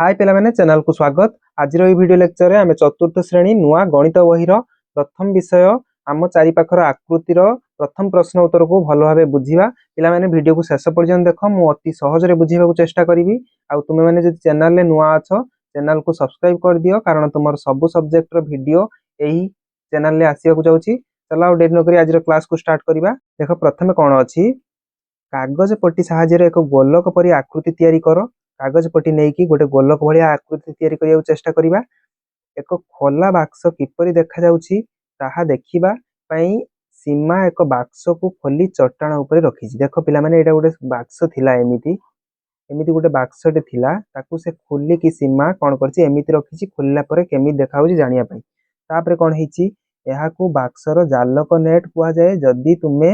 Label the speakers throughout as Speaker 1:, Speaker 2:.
Speaker 1: हाय पिला माने चैनल को स्वागत। आज वीडियो लेक्चर रे आमे चतुर्थ श्रेणी नुआ गणित बहिर प्रथम विषय आम चारि पाखर आकृतिर प्रथम प्रश्न उत्तर को भल भाबे बुझिबा। पिला माने वीडियो को शेष पर्यंत देख, मु अति सहज रे बुझिबा को चेष्टा करिवि। आ तुमे माने जदि चैनल रे नुआ अछ चैनल को सब्सक्राइब कर दियो, कारण तुमर सब सब्जेक्ट रो वीडियो एही चैनल रे आसीया को जाउची। चलाओ डेट न करी आज क्लास को स्टार्ट करिबा। देखो प्रथमे कोन अछि, कागज पट्टी साहाय्य एक गोलक परि आकृति तैयारी करो। कागज पट्टी नहीं कि गोटे गोलक भलिया आकृति तैयारी करिया चेष्टा करिबा। एक खोला बाक्स किपरि देखा जाउछि ताहा देखिबा पई सीमा एक बाक्स को खोली चट्टाण ऊपर रखिछि। देखो पिला माने एटा गोटे बाक्स थिला, एमिति एमिति गोटे बाक्सटे थिला, ताकू से खोली कि सीमा कोन करछि एमिति रखिछि। खोलला परे केमि देखा होछि जानिया पई। तापरे कोन हिछि, एहाकू बाक्सर जालक नेट कुआ जाय। जदि तुमे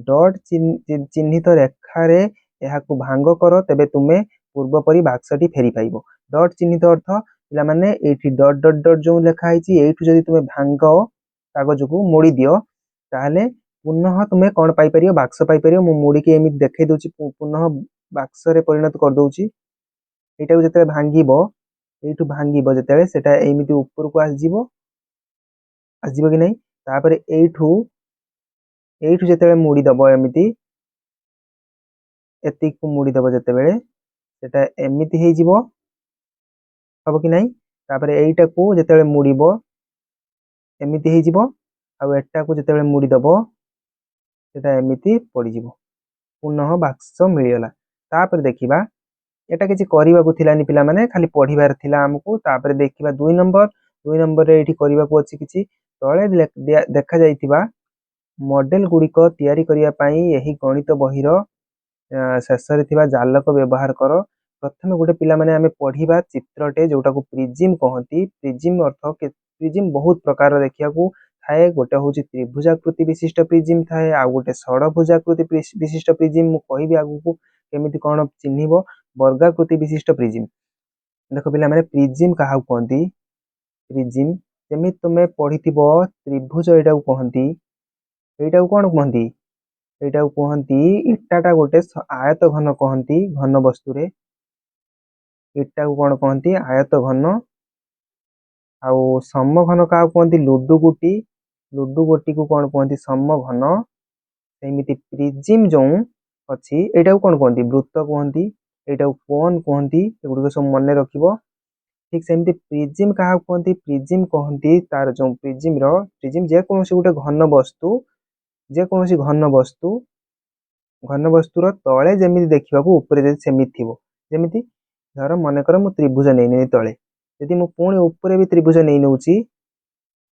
Speaker 1: डॉट चिन्हित रेखा रे एहाकू भांग करो तेबे तुमे पूर्व परी बाक्सटी फेरी पाइबो। डॉट चिन्हित अर्थ पिला माने एठी डॉट डॉट डॉट जो लेखा आइछि एठु जदि तुमे भांग कागज को मोड़ी दियो ताहले पुनः तुमे कोन पाई परियो, बाक्स पाई परियो। मु मोड़ी के एमिति देखै दोछि, पुनः बाक्स रे परिणत कर दोछि। एटा को जते भांगीबो, एठु भांगीबो जते सेटा एमिति ऊपर को आस जिवो कि नै। तापरे एठु जते मोड़ी दबो, एमिति एतिक को मोड़ी दबो जते बेले सेटा एमिति हे जिवो, हबो कि नै। तापरे एइटा को जते मोड़ीबो एमिति हे जिवो, आ एटा को जते मोड़ी दबो सेटा एमिति पड़ी जिवो। पुनः बाक्स मिलिगला। तापरे देखिबा एटा किछि करिबा को थिलानी पिला माने, खाली पढिबार थिला हमकु। तापरे देखिबा 2 नंबर रे एठी करिबा को अछि किछि। तळे देखा जाइतिबा मॉडल गुडिको तयारी करिया पई एही गणित बहिर शेषरे थिबा जालक व्यवहार करो। प्रथमे गोटे पिला माने आमे पढिबा चित्रटे जोटा को प्रिज्म कहंती। प्रिज्म अर्थ के प्रिज्म बहुत प्रकार देखिया को थाए। गोटे होची त्रिभुजाकृति विशिष्ट प्रिज्म थाए, आ गोटे षडभुजाकृति विशिष्ट प्रिज्म। मु कहिबी आगु को केमिति कोन चिन्हिबो। वर्गाकृति विशिष्ट प्रिज्म। देखो पिला माने प्रिज्म काहा कहंती, प्रिज्म जेमि तुमे पढिथिबो त्रिभुज एटा को कहंती। एटा को कोन कहंती, एटा को कहंती इटाटा गोटे आयत घन कहंती। घन वस्तु रे इटा को कोन कहंती, आयत घन। आउ समघन का कहंती लुडु गुटी। लुडु गोटी को कोन कहंती समघन। सेमिति प्रिज्म जो अछि एटा को कोन कहंती वृत्त कहंती। एटा को कोन कहंती, एगुडी को सब मने रखिबो। ठीक सेमिति प्रिज्म का कहंती, प्रिज्म कहंती तार जो प्रिज्म जे कोनोसी गोटे घन वस्तुर तळे जेमिति देखिबाकू ऊपर जदि सेमिति थिबो। जेमिति धर मने कर मु त्रिभुज नै तळे, यदि मु पुणी ऊपर भी त्रिभुज नै नउची,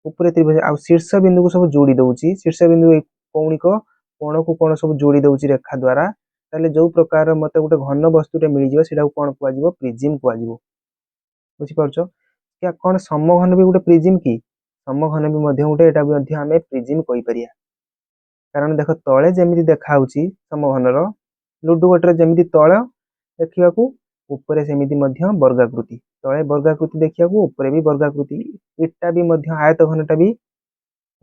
Speaker 1: ऊपर त्रिभुज आ शीर्ष बिंदु को सब जोड़ी दउची। शीर्ष बिंदु कौणिक कोण को कोण सब जोड़ी दउची रेखा द्वारा, ताले जो प्रकार मते गोटे घन वस्तुटे मिलि जिवो सेटा कोन कुआ जिवो, प्रिज्म कुआ जिवो। बुझि परछो क्या कोन समघन भी गोटे प्रिज्म की, समघन भी मध्य गोटे एटा भी मध्य हमें प्रिज्म कहि परिया। कारण देख तळे जेमिति देखा होची समघनर, लुडु गोटर जेमिति तळ देखिबाकू ऊपर सेमिति मध्य वर्गाकृति। तळे वर्गाकृति देखिबाकू ऊपर भी वर्गाकृति। इटा भी मध्य आयत घनटा भी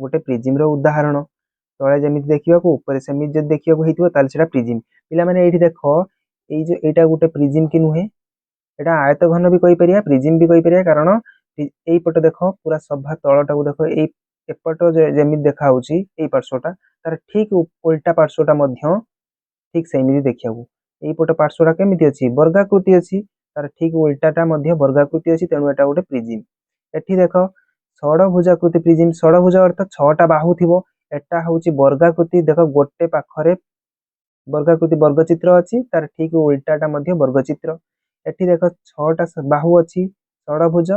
Speaker 1: गोटे प्रिज्म रो उदाहरण। तळे जेमिति देखिबाकू ऊपर सेमिति जदि देखिबाकू हेतिबो ताले सेटा प्रिज्म। पिला माने एठी देखो एई जो एटा गोटे प्रिज्म कि नुहे, एटा आयत घन भी कहि परिया, प्रिज्म भी कहि परिया। कारण एई पट देखो पूरा सभा तळटा को देखो, एई एपट जेमिति देखा होची एई पार्श्वटा तार ठीक उल्टा पार्श्वटा मध्य ठीक सेमिति देखियाकू। एई पट पार्श्वटा केमिति अछि, वर्गाकृति अछि, तार ठीक उल्टाटा मध्य वर्गाकृति अछि। तेणु एटा गोटे प्रिज्म। एठी देखो षडभुजाकृति प्रिज्म। षडभुज अर्थ 6टा बाहु थिबो। एटा होची वर्गाकृति। देखो गोटे पाखरे वर्गाकृति वर्गचित्र अछि, तार ठीक उल्टाटा मध्य वर्गचित्र। एठी देखो 6टा बाहु अछि षडभुज,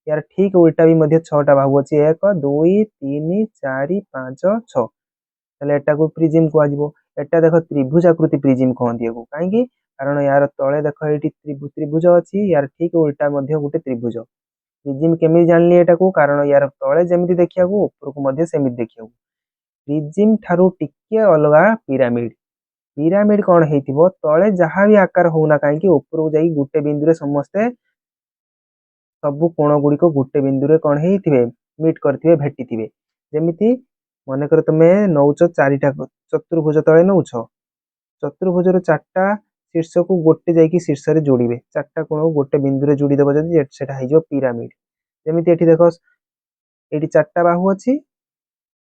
Speaker 1: यार ठीक उल्टा भी मध्य 6टा बाहु अछि। 1 2 3 4 5 6। ताले एटा को प्रिज्म कुआ जिवो। एटा देखो त्रिभुजाकृति प्रिज्म कहंती एगो। काहेकि कारण यार तळे देखो एठी त्रिभुज अछि, यार ठीक उल्टा मध्य गोटे त्रिभुज। प्रिज्म केमि जानली एटा को, कारण यार तळे जेमिति देखियाकू ऊपर को मध्य सेमिति देखियाकू। प्रिज्म ठारू टिके अलगा पिरामिड। पिरामिड कोन हेतिबो, तळे जहा भी आकार होउना काहेकि ऊपर को जाई गुटे बिंदु रे समस्ते सब कोण गुडी को गुटे बिंदु रे कोन हेतिबे मीट करथिबे, भेटिथिबे। जेमिति माने कर तमे नौच 4टा चतुर्भुज तळे नौछ, चतुर्भुज रो 4टा शीर्ष को गोटे जाइए शीर्ष रे जोड़े चार्टा कोण को गोटे बिंदु रे जोड़ीदेव जदि सेटा हो पिरामिड। जमी ये देख ये चार्टा बाहु अच्छी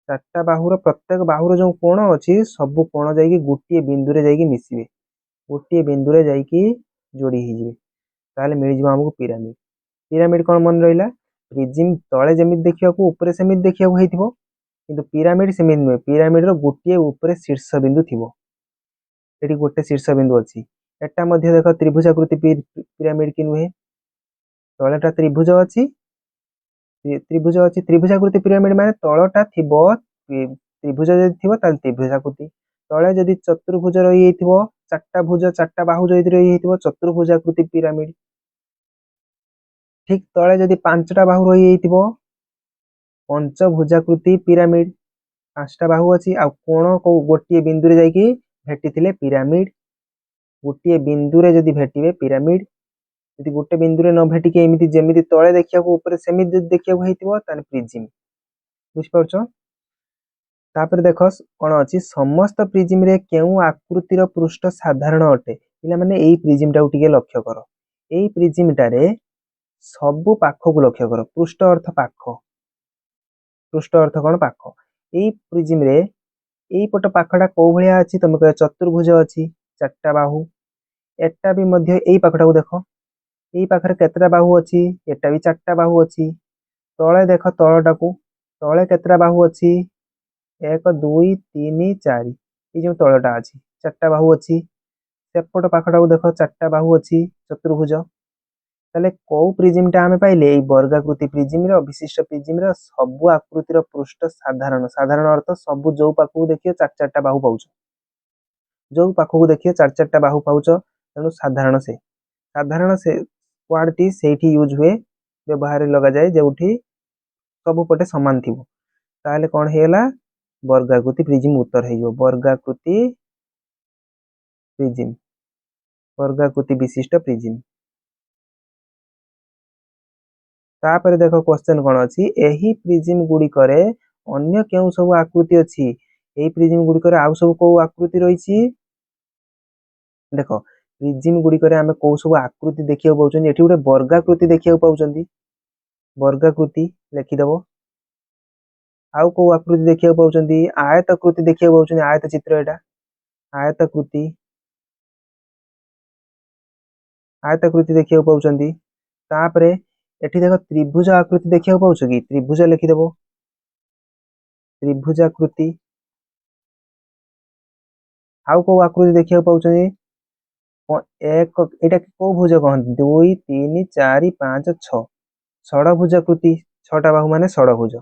Speaker 1: चार्टा बाहुर प्रत्येक बाहुर जो कोण अच्छी सब कोण जाइए गोटे बिंदु रे जाइए मिसिबे गोटे बिंदु रे जाइए जोड़ी हो ताले मिल आमको पिरामिड। पिरामिड कौन मन रहा प्रिज्म तले जमी देखा ऊपर सेमती देखा होइथिबो किंतु पिरामिड सेमती नुहे पिरामिड रो गोटे ऊपर शीर्ष बिंदु थिबो एटी गोटे शीर्ष बिंदु अच्छी एटा मध्य देख त्रिभुजाकृति पिरामिड की नुहे तलेटा त्रिभुज अच्छी त्रिभुजाकृति पिरामिड माने तलटा थिबो त्रिभुज जदि थिबो ताले त्रिभुजाकृति तले जदि चतुर्भुज रही जाइथिबो चारटा भुज चारटा बाहु जदि रही जाइथिबो चतुर्भुजाकृति पिरामिड। ठीक तले जदि पांचटा बाहु रही जाइथिबो पंचभुजाकृति पिरामिड पांचटा बाहु अच्छी आ कोण को गोटे बिंदु रे जाइकी भेटिथिले पिरामिड गोटे बिंदु रे जदि भेटिबे पिरामिड यदि गोटे बिंदु रे न भेटिके एमिति जेमिति तळे देखिया को ऊपर सेमिति जदि देखिया को हेतिबो ताने प्रिज्म बुझ पाउछो। तापर देखो कौन अच्छी समस्त प्रिज्म रे केउ आकृतिर पृष्ठ साधारण अटे पिला माने एई प्रिज्म टाउ टिके लक्ष्य करो एई प्रिज्म टारे सबु पाख को लक्ष्य करो पृष्ठ अर्थ पाख पृष्ठ अर्थ कौन पाख एई प्रिज्म रे एई पट पाखटा को भलिया अछि तुम कह चतुर्भुज अछि चारटा बाहु एटा भी मध्य एई पाखटा को देखो एई पाखरे केतरा बाहु अछि एटा भी चारटा बाहु अछि तळे देखो तळटा को तळे केतरा बाहु अछि 1 2 3 4 ये जो तळटा अछि चारटा बाहु अछि सेपट पाखटा को देखो चारटा बाहु अछि चतुर्भुज ताले को प्रिज्मटा आमे पाइले एई वर्गाकृति प्रिज्म रो विशिष्ट प्रिज्म रो सब आकृतिर पृष्ठ साधारण साधारण अर्थ सब जो पाखु देखियो चार चारटा बाहु पाउछ जो पाखु देखियो चार चारटा बाहु पाउछ तेनु साधारण से वर्डटी सेठी यूज हुए व्यवहार लगा जाए जोठी सब पटे समान थिबो ताले कोन हेला वर्गाकृति प्रिज्म उत्तर हेइबो वर्गाकृति विशिष्ट प्रिज्म। तापर देखो क्वेश्चन कौन अच्छी एही प्रिज्म गुडी करे अन्य केउ सब आकृति अच्छी एही प्रिज्म गुडी करे आउ सब को आकृति रही देखो प्रिज्म गुडी करे आमे को सब आकृति देखियो पाउछन एठी गोटे वर्गाकृति देखियो पाउछन वर्गाकृति लिखिदबो आउ को आकृति देखियो पाउछन आयताकृति देखियो पाउछन आयत चित्र एटा आयताकृति आयताकृति देखियो पाउछन तापरे एठी देखो त्रिभुज आकृति देखियो पाउछ कि त्रिभुज लिखिदबो त्रिभुजाकृति आउ को आकृति देखियो पाउछन एक एटा को भुज कहन 2 3 4 5 6 षडभुजाकृति छटा बाहु माने षडभुज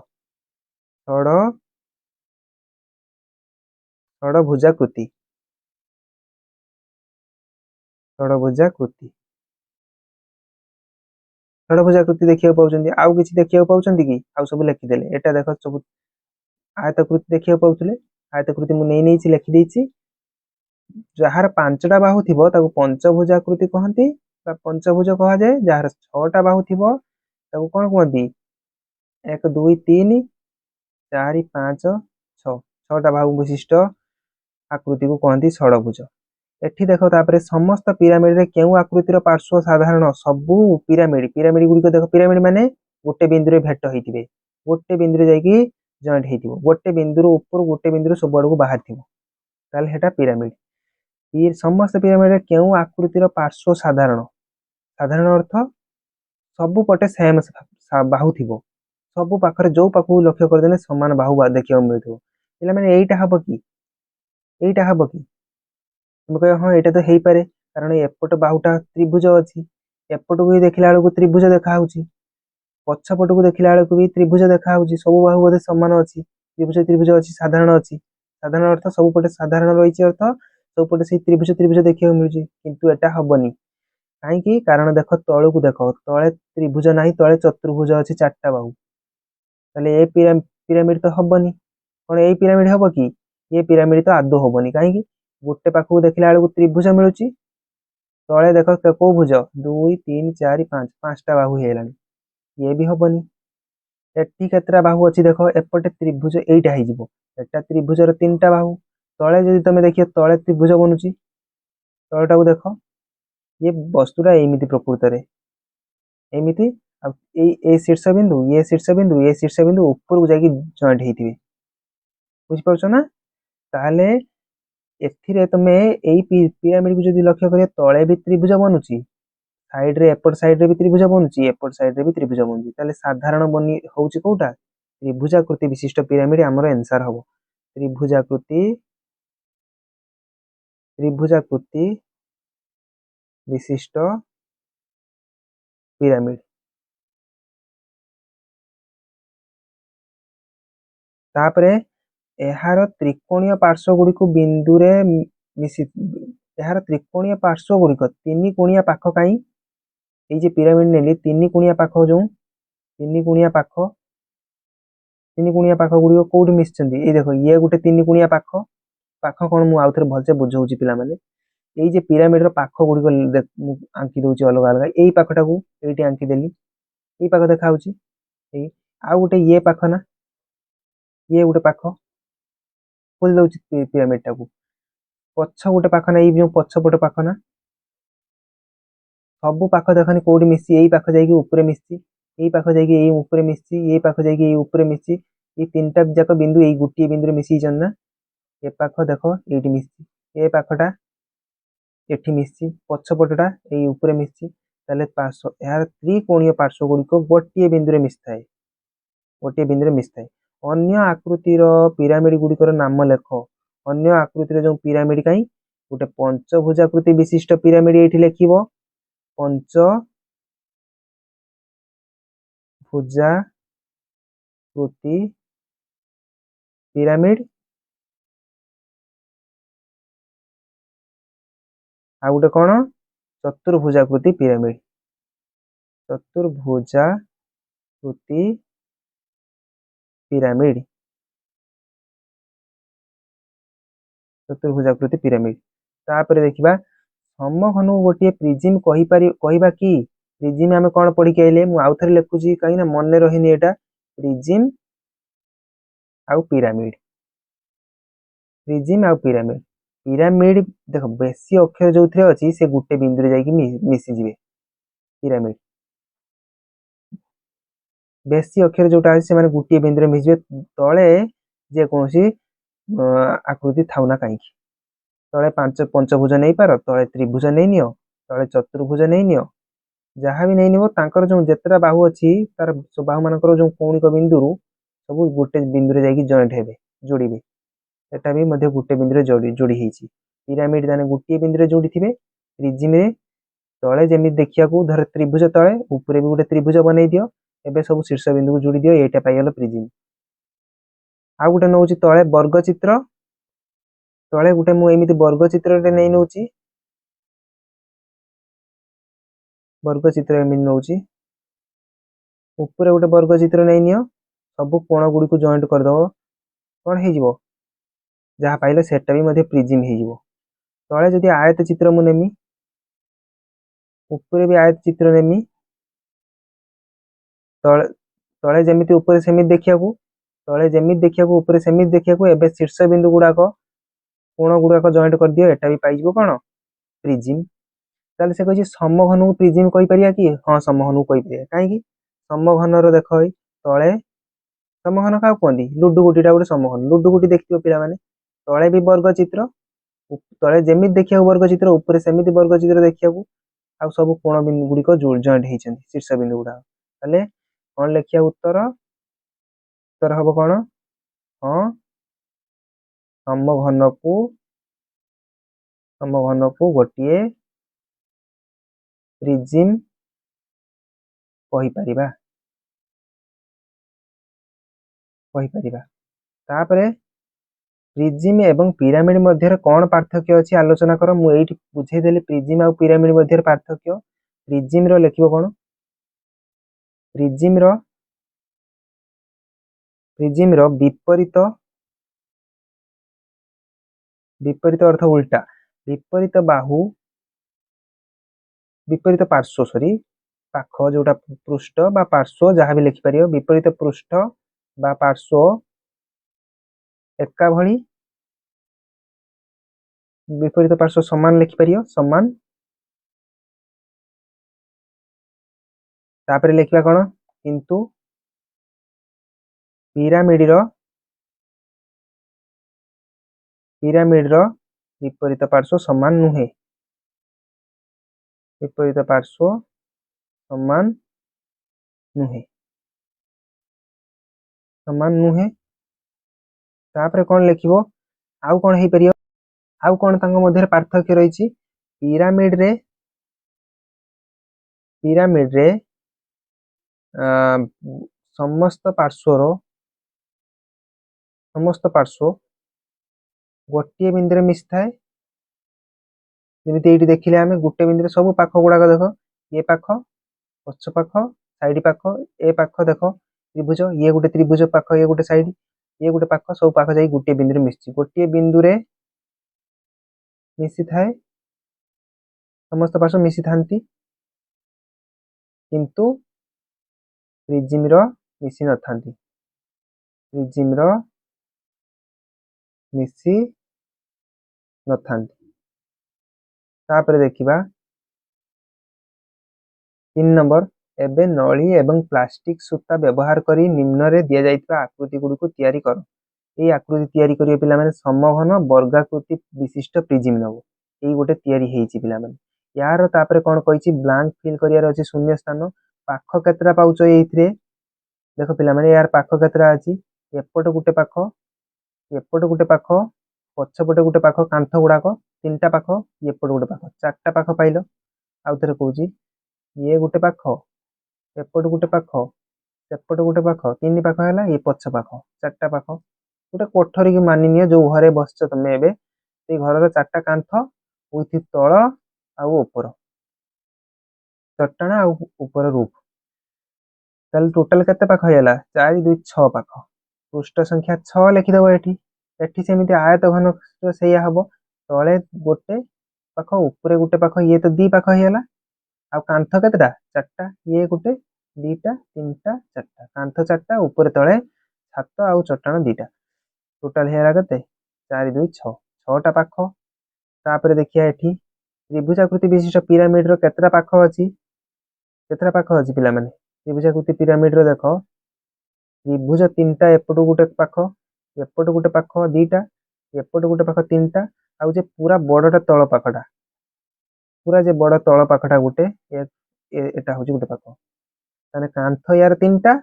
Speaker 1: षडभुजाकृति षडभुजाकृति षडभुजाकृति देखियो पाउछन आउ किछि देखियो पाउछन कि आउ सब लिखि देले एटा देखो सब आयताकृति देखियो पाउथले आयताकृति मु नै छि लिखि देछि जहार पांचटा बाहु थिबो ताको पंचभुजाकृति कहंती बा पंचभुज कहा जाए जहार छटा बाहु थिबो ताको कोन कहंती 1 2 3 4 5 6 छटा बाहु विशिष्ट आकृति को कहंती षडभुज। एठी देखो तापरे समस्त पिरामिड रे केउ आकृतिर पार्श्व साधारण सबु पिरामिड पिरामिड गुडी को देखो पिरामिड माने गोटे बिंदु रे भेट होइतिबे गोटे बिंदु रे जाईकी जॉइंट हेतिबो गोटे बिंदु रो ऊपर गोटे बिंदु रो सब आडू बाहर थिबो ताले हेटा पिरामिड। समस्त पिरामिड रे केउ आकृतिर पार्श्व साधारण साधारण अर्थ सबु पटे सेम बाहु थिबो सबु पाखरे जो पाखु लक्ष्य कर देने समान बाहु देखियो मिलथिबो पिला माने एइटा हबो कि तुम कह हाँ यहाँ तो हो पारे कारण एपट बाहुटा त्रिभुज अच्छी एपट को भी देखला बेलू त्रिभुज देखा पछपट को देखला बेलू भी त्रिभुज देखा सब बाहु बोधे सामान अच्छी त्रिभुज त्रिभुज अच्छी साधारण अर्थ सब पटे साधारण रही अर्थ सब पटे से त्रिभुज त्रिभुज देखा मिलूँ किंतु एटा हबनी कहीं कारण देख तलू को देख तले त्रिभुज ना तले चतुर्भुज अच्छी चार्टा बाहु ताले ए पिरामिड तो हबनी कौन ये पिरामिड हम कि ये पिरामिड तो आदौ हबनी कहीं गोटे पाखक देखला बेलू त्रिभुज मिलूँ तले देख को भुज 2 3 4 5 5टा बाहु होगलानी ये भी हबनी एटी केतरा बाहु अच्छी देख एपटे त्रिभुज एटा हो त्रिभुजर 3टा बाहु तले जदि तुम देखिए तले त्रिभुज बनूची ତଳଟାକୁ ଦେଖ, ये वस्तुटा एमिति प्रकृत रे एमिति ए शीर्ष बिंदु ये शीर्ष बिंदु ये शीर्ष बिंदु ऊपर को जाके जॉइंट हेतिबे बुझि पारछ ना। ताले एथिरे तमे एई पिरामिड को जदि लक्ष्य करिया तळे भी त्रिभुज बनुची साइड रे एपट साइड रे भी त्रिभुज बनुची एपट साइड रे भी त्रिभुज बनुची ताले साधारण बनी होउची कोउटा त्रिभुजाकृति विशिष्ट पिरामिड हमर आंसर हबो त्रिभुजाकृति त्रिभुजाकृति विशिष्ट पिरामिड। तापरे एहार त्रिकोणीय पार्श्व गुडी को बिंदु रे मिसी एहार त्रिकोणीय पार्श्व गुडी को तीन कोणीय पाख काई ए जे पिरामिड नेली तीन कोणीय पाख जो तीन कोणीय पाख गुडी कोउठी मिसचंदी ए देखो ये गुटे तीन कोणीय पाख पाख कोन मु आउथरे भलसे बुझौची पिला माने ए जे पिरामिड रो पाख गुडी को मु आंकी दोची अलग अलग एई पाखटा को एठी आंकी देली एई पाख देखाउची ए आ गुटे ये पाख ना ये गुटे पाख खोल दउची पिरामिड टाको पछ गुटे पाख ना एई जो पछ पटे पाख ना सब पाख देखनी कोडी मिसी एई पाख जाईकी ऊपर मिसी एई पाख जाईकी एई ऊपर मिसी एई पाख जाईकी एई ऊपर मिसी ए तीनटा जाक बिंदु एई गुटी बिंदु रे मिसी जन ना ए पाख देखो एठी मिसी ए पाखटा एठी मिसी पछ पटटा एई ऊपर मिसी ताले पार्श्व यार त्रिकोणीय पार्श्व गुडी को गोटिए बिंदु रे मिसथाय गोटिए बिंदु रे मिसथाय अन्य आकृतिर पिरामिड गुडिकर नाम लेख अन्य आकृतिर जो पिरामिड काई गोटे पंचभुजाकृति विशिष्ट पिरामिड एठी लेखिबो पंचभुजाकृति पिरामिड आ गोटे कोन चतुर्भुजाकृति पिरामिड चतुर्भुजाकृति पिरामिड चतुर्भुजाकृति पिरामिड। तापर देखिबा समघनु गोटे प्रिज्म कहिबा कि प्रिज्म आमे कोन पढि के आइले मु आउथरे लेखुची काई ना मन रहिनी एटा प्रिज्म आउ पिरामिड प्रिज्म आउ पिरामिड पिरामिड देखो बेसी अक्षर जोथरे अछि से गुटे बिंदु रे जाई मिसी जिवे पिरामिड बेसी अक्षर जोटा अछि से माने गुटे बिंदु रे मिसिबे तळे जे कोनसी आकृति थाउना काई तळे पांच पंचभुज नै पार तळे त्रिभुज नै नियो तळे चतुर्भुज नै नियो जहाँ भी नहीं निबो तांकर जो जेतरा बाहु अछि तार बाहु मानकर जो कोणिक बिंदु सब गोटे बिंदु रे जाई जॉइंट हेबे जोड़ीबे एटा भी मध्ये गोटे बिंदु रे जोड़ी हेछि पिरामिड दाने गोटे बिंदु रे जोड़ी थिबे प्रिज्म रे तळे जेमि देखिया को धर त्रिभुज तळे ऊपरे भी गोटे त्रिभुज बनै दियो एबे सब शीर्ष बिंदु को जोड़ी दियो एटा पाइगलो प्रिज्म। आ गोटे नउची तळे वर्ग चित्र तळे गोटे मु एमिति वर्ग चित्र रे नै नउची वर्ग चित्र एमिति नउची ऊपरे गोटे वर्ग चित्र नै नियो सब कोण गुडी को जॉइंट कर दो कोन हे जिवो जहा पाइले सेटा भी मध्ये प्रिज्म हे जिवो तळे जदी आयत चित्र मु नेमी ऊपरे भी आयत चित्र नेमी तळे तळे जेमिति ऊपरे सेमिति देखिया को तळे जेमिति देखिया को ऊपरे सेमिति देखिया को एबे शीर्ष बिंदु गुडा को कोण गुडा को जॉइंट कर दियो एटा भी पाइ जिवो कोन प्रिज्म। ताले से कहि समघन को प्रिज्म कहि परिया कि हां समघन को कहि परिया काहे कि समघन रो देखो तळे समघन का कोंदी लुडु गुटीटा गोटे समघन लुडु गुटी देखियो पिला माने तळे भी वर्ग चित्र तळे जेमिति देखिया वर्ग चित्र ऊपर सेमिति वर्ग चित्र देखिया को आ सब कोण बिंदु गुडी को जॉइंट हेचंदी शीर्ष बिंदु गुडा ताले कोन लेखिया उत्तर उत्तर हबो कोन हां समघन को गोटिए प्रिज्म कहि परिबा तापरे प्रिज्म एवं पिरामिड मध्य कौन पार्थक्य अछि आलोचना कर मु एठी बुझे देली प्रिज्म और पिरामिड मध्य पार्थक्य प्रिज्म रो लेखिबो कोन प्रिज्म रो विपरीत अर्थ उल्टा विपरीत बाहु विपरीत पार्श्व सॉरी पाख जोटा पृष्ठ बा पार्श्व जहाँ भी लिखि परियो विपरीत पृष्ठ बा पार्श्व एका भली विपरीत पार्श्व समान लिखिपर समान। तापर लिखा कौन किंतु पिरामिड विपरीत पार्श्व समान नुहे। विपरीत पार्श्व समान नुहे समान नुहे। तापर कौन लिखिबो आउ कौन हो पार आउ कौन तांको मध्य पार्थक्य रही। पिरामिड रे समस्त पार्श्व गोटे बिंदु मिसी थाए। जमी ये देखिले आम गोटे बिंदु सब पाख गुड़ाक देख ये पाख पछ पाख साइड पाख ए पाख देख त्रिभुज ये गोटे त्रिभुज पाख ये गोटे साइड ये गोटे पाख सब पाख जा गोटे बिंदु मिसी गोटे बिंदु रे मिसी थाए समस्त पार्श्व मिसी था किंतु प्रिज्म रो मिसी न था प्रिज्म रो मिसी न था। तापर देखिबा 3 नंबर एबे नली एवं प्लास्टिक सूता व्यवहार करी निम्न रे दिया जाइतबा आकृति गुडी को तैयारी करो। ये आकृति तैयारी करिवे पिला माने समघन वर्गाकृति विशिष्ट प्रिज्म नबो ये गोटे तैयारी हेची पिला माने। यार तापर कोन कहिची ब्लैंक फिल करियार अछि शून्य स्थान पाख केतरा पाउचो एइथरे देखो पिला माने यार पाख केतरा अछि एपट गुटे पाख एपट गुटे पाख पछपटे गुटे पाख कांथ गुडाक तीनटा पाख एपट गुटे पाख चारटा पाख पाइलो। आउ थरे कहूची ये गुटे पाख एपट गुटे पाख सेपट गुटे पाख तीन पाख है ये पछ पाख चारटा पाख गोटे कोठरी की मानि नियो जो घरे बसच तमे एबे से घर चारटा कांथ विथ तल आउ ऊपर चट्टाण आउ ऊपर रूफ ताल टोटाल केते पाख हैला 4 2 6 पाख पृष्ठ संख्या 6 लिखिदेव एठी एठी सेमिति आयत घन सेया हबो तळे गोटे पाख ऊपर गोटे पाख ये तो दी पाख हैला आउ कांथ केतेटा चारटा ये गोटे दीटा तीनटा चारटा कांथ चारटा ऊपर तळे छात आउ चट्टाण दीटा टोटाल हैला केते 4 2 6 6टा पाख। तापर देखिया एठी त्रिभुजाकृति विशिष्ट पिरामिड रो केतरा पाख अछि केतरा पाख अछि पिला माने त्रिभुजाकृति पिरामिड रो देखो त्रिभुज तीनटा एपट गुटे पाख एपट गुटे पाख दीटा एपट गुटे पाख तीनटा आउ जे पूरा बड़टा तळ पाखटा पूरा जे बड़ तळ पाखटा गुटे एटा होची गुटे पाख ताने कांथ यार तीनटा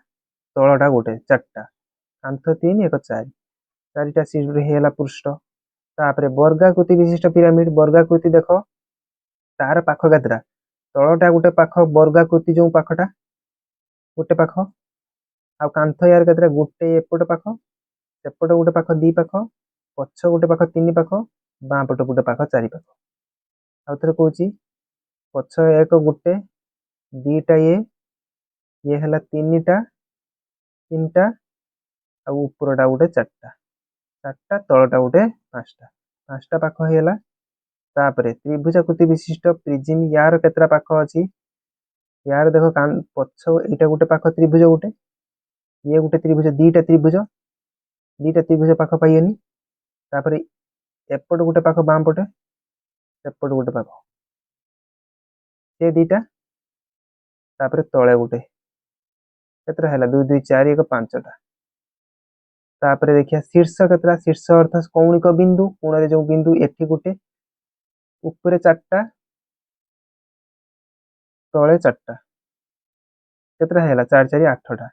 Speaker 1: तळटा गुटे चारटा कांथ 3 1 4 चारिटा सीट हेला पृष्ठ। तापरे वर्गाकृति विशिष्ट पिरामिड वर्गाकृति देखो तार पाख केतरा तळटा गुटे पाख वर्गाकृति जो पाखटा गुटे पाख आउ कांथ यार केतरा गुटे एपट पाख सेपट गुटे पाख दी पाख पछ गुटे पाख तीन पाख बाँ पट गुटे पाख चारि पाख। आउ थरे कहूची पछ एक गुटे दीटा ये हला तीनटा तीनटा आउ ऊपरटा गुटे चारटा चारटा तळटा गुटे पांचटा पांचटा पाख हेला। तापरे त्रिभुजाकृति विशिष्ट प्रिज्म यार केतरा पाख अछि यार देखो पछ एटा गुटे पाख त्रिभुज गुटे ये गुटे त्रिभुज दीटा त्रिभुज पाख पाइएनी तापरे एपट गुटे पाख बाम पटे सेपट गुटे पाख ये दीटा तापरे तळे गुटे केतरा हैला 2 2 4 1 5टा। तापरे देखिया शीर्ष केतरा शीर्ष अर्थ कौणिक बिंदु कोण रे जो बिंदु एठी गुटे ऊपर चारटा तळे चारटा केतरा हैला 4 4 8टा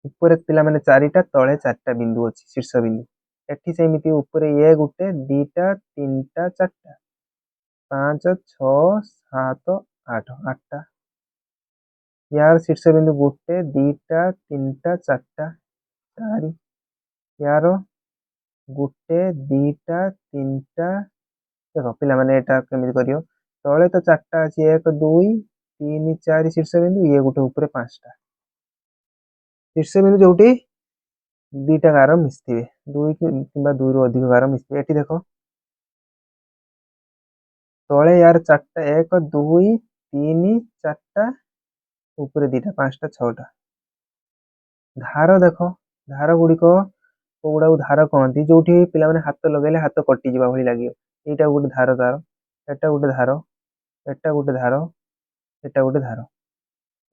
Speaker 1: ऊपर पिला माने चारिटा तळे चारटा बिंदु अछि शीर्ष बिंदु एठी सेमिति ऊपर ये गुटे दीटा तीनटा चारटा 5 6 7 8 8टा यार शीर्ष बिंदु गुटे दीटा तीनटा चारटा 4 यार गुटे दीटा तीनटा देखो पिला माने एटा केमिति करियो तळे तो चारटा अछि 1 2 3 4 शीर्ष बिंदु ये गुटे ऊपर पांचटा शीर्ष बिंदु जोटी दीटा गार मिसथिबे दुई किंबा दुई रु अधिक गार मिसथिबे एठी देखो तळे यार चारटा 1 2 3 4टा ऊपर दीटा पांचटा 6टा धार देखो धार गुडी को कोगुडा धार कहंती जोठी पिला माने हाथ लगेले हाथ कटि जिबा भली लागियो ଏଇଟା ଗୋଟେ ଧାର ତାର, ଏଟା ଗୋଟେ ଧାର, ଏଟା ଗୋଟେ ଧାର, ଏଟା ଗୋଟେ ଧାର।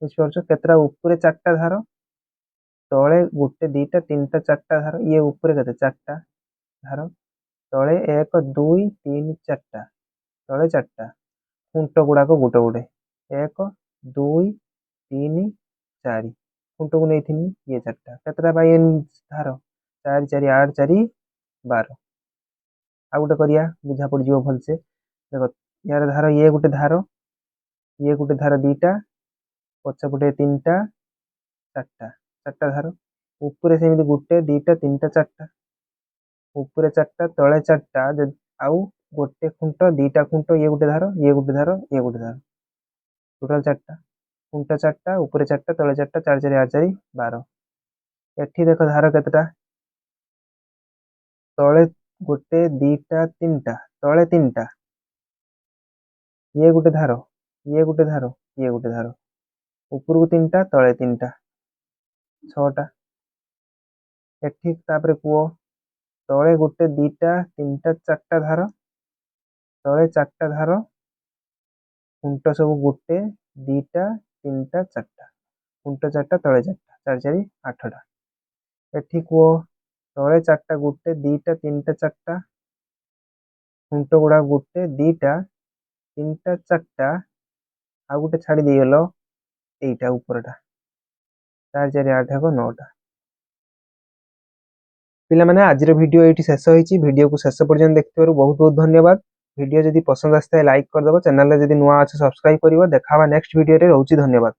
Speaker 1: ବୁଝିପାରୁଛ କେତେଟା ଉପରେ 4ଟା ଧାର, ତଳେ 1 2 3 4ଟା ଧାର, ଇଏ ଉପରେ କେତେ 4ଟା ଧାର, ତଳେ 1 2 3 4ଟା, ତଳେ 4ଟା, ଖୁଣ୍ଟ ଗୁଡାକ ଗୋଟେ ଗୋଟେ 1 2 3 4, ଖୁଣ୍ଟକୁ ନେଇଥିନି ଇଏ 4ଟା, କେତେଟା ପାଇ ଧାର 4 4 8 4 12। ଆଉ ଗୋଟେ କରିବା ବୁଝା ପଡିଯିବ ଭଲସେ। ଦେଖ ୟାର ଧାର ଇଏ ଗୋଟେ ଧାର, ଇଏ ଗୋଟେ ଧାର 2ଟା, ପଛପଟେ 3ଟା 4ଟା, 4ଟା ଧାର, ଉପରେ ସେମିତି 1 2 3 4ଟା, ଉପରେ 4ଟା ତଳେ 4ଟା, ଆଉ ଗୋଟେ ଖୁଣ୍ଟ 2ଟା ଖୁଣ୍ଟ, ଇଏ ଗୋଟେ ଧାର, ଇଏ ଗୋଟେ ଧାର, ଇଏ ଗୋଟେ ଧାର, ଟୋଟାଲ 4ଟା, ଖୁଣ୍ଟ 4ଟା, ଉପରେ 4ଟା, ତଳେ 4ଟା, 4 4 8 4 12। ଏଠି ଦେଖ ଧାର କେତେଟା, ତଳେ 1 2 3ଟା, ତଳେ 3ଟା, ଇଏ ଗୋଟେ ଧାର, ଇଏ ଗୋଟେ ଧାର, ଇଏ ଗୋଟେ ଧାର, ଉପରକୁ 3ଟା, ତଳେ 3ଟା, 6ଟା। ଏଠି ତାପରେ କୁହ ତଳେ 1 2 3 4ଟା ଧାର, ତଳେ 4ଟା ଧାର, ଖୁଣ୍ଟ ସବୁ 1 2 3 4ଟା, ଖୁଣ୍ଟ 4ଟା, ତଳେ 4ଟା, 4 4 8ଟା। ଏଠି କୁହ ତଳେ 4ଟା 1 2 3 4ଟା, ଖୁଣ୍ଟ ଗୁଡା 1 2 3 4ଟା, ଆଉ ଗୋଟେ ଛାଡି ଦେଇଗଲ ଏଇଟା ଉପରଟା, 4 4 8 ହେବ 9ଟା। ପିଲାମାନେ ଆଜିର ଭିଡ଼ିଓ ଏଇଠି ଶେଷ ହେଇଛି। ଭିଡ଼ିଓକୁ ଶେଷ ପର୍ଯ୍ୟନ୍ତ ଦେଖିଥିବାରୁ ବହୁତ ବହୁତ ଧନ୍ୟବାଦ। ଭିଡ଼ିଓ ଯଦି ପସନ୍ଦ ଆସିଥାଏ ଲାଇକ୍ କରିଦେବ, ଚ୍ୟାନେଲରେ ଯଦି ନୂଆ ଅଛ ସବସ୍କ୍ରାଇବ୍ କରିବ। ଦେଖା ହବା ନେକ୍ସଟ ଭିଡ଼ିଓରେ। ରହୁଛି ଧନ୍ୟବାଦ।